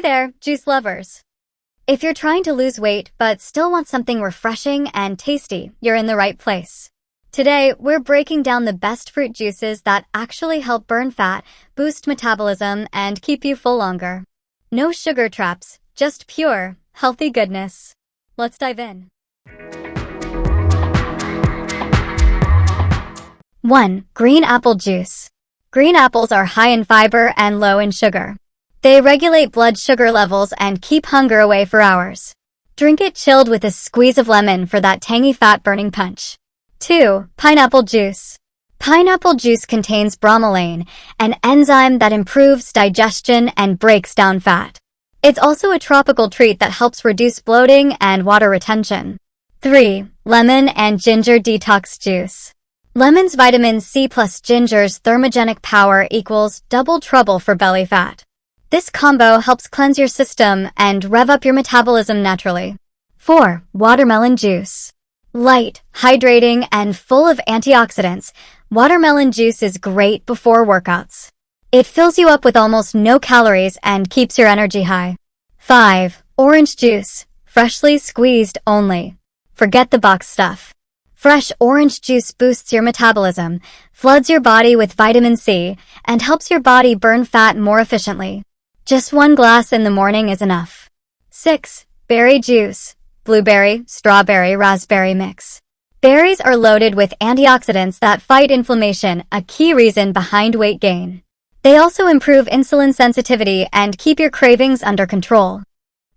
Hey there, juice lovers. If you're trying to lose weight but still want something refreshing and tasty, you're in the right place. Today, we're breaking down the best fruit juices that actually help burn fat, boost metabolism, and keep you full longer. No sugar traps, just pure, healthy goodness. Let's dive in. 1. Green apple juice. Green apples are high in fiber and low in sugar. They regulate blood sugar levels and keep hunger away for hours. Drink it chilled with a squeeze of lemon for that tangy fat-burning punch. 2. Pineapple juice. Pineapple juice contains bromelain, an enzyme that improves digestion and breaks down fat. It's also a tropical treat that helps reduce bloating and water retention. 3. Lemon and ginger detox juice. Lemon's vitamin C plus ginger's thermogenic power equals double trouble for belly fat. This combo helps cleanse your system and rev up your metabolism naturally. 4. Watermelon juice. Light, hydrating, and full of antioxidants, watermelon juice is great before workouts. It fills you up with almost no calories and keeps your energy high. 5. Orange juice. Freshly squeezed only. Forget the box stuff. Fresh orange juice boosts your metabolism, floods your body with vitamin C, and helps your body burn fat more efficiently. Just one glass in the morning is enough. 6. Berry juice. Blueberry, strawberry, raspberry mix. Berries are loaded with antioxidants that fight inflammation, a key reason behind weight gain. They also improve insulin sensitivity and keep your cravings under control.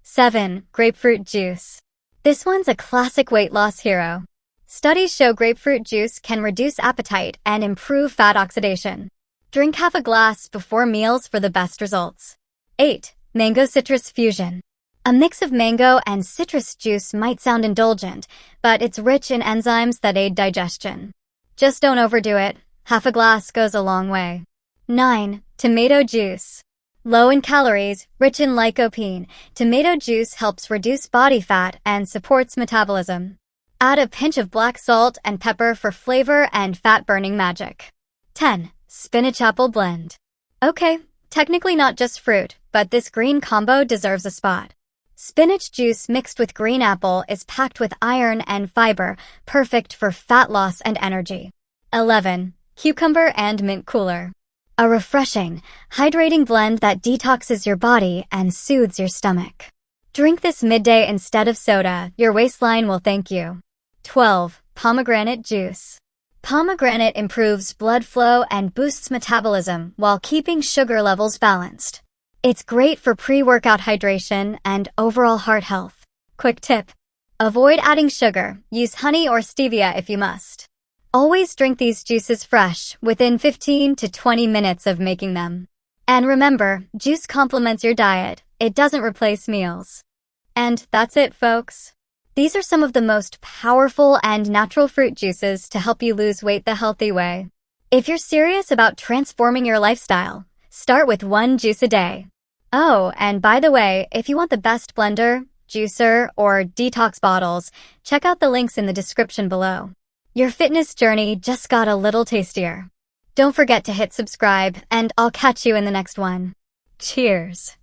7. Grapefruit juice. This one's a classic weight loss hero. Studies show grapefruit juice can reduce appetite and improve fat oxidation. Drink half a glass before meals for the best results. 8. Mango citrus fusion. A mix of mango and citrus juice might sound indulgent, but it's rich in enzymes that aid digestion. Just don't overdo it. Half a glass goes a long way. 9. Tomato juice. Low in calories, rich in lycopene, tomato juice helps reduce body fat and supports metabolism. Add a pinch of black salt and pepper for flavor and fat-burning magic. 10. Spinach apple blend. Okay, technically not just fruit, but this green combo deserves a spot. Spinach juice mixed with green apple is packed with iron and fiber, perfect for fat loss and energy. 11. Cucumber and mint cooler. A refreshing, hydrating blend that detoxes your body and soothes your stomach. Drink this midday instead of soda. Your waistline will thank you. 12. Pomegranate juice. Pomegranate improves blood flow and boosts metabolism while keeping sugar levels balanced. It's great for pre-workout hydration and overall heart health. Quick tip: avoid adding sugar. Use honey or stevia if you must. Always drink these juices fresh within 15 to 20 minutes of making them. And remember, juice complements your diet. It doesn't replace meals. And that's it, folks. These are some of the most powerful and natural fruit juices to help you lose weight the healthy way. If you're serious about transforming your lifestyle, start with one juice a day. Oh, and by the way, if you want the best blender, juicer, or detox bottles, check out the links in the description below. Your fitness journey just got a little tastier. Don't forget to hit subscribe, and I'll catch you in the next one. Cheers!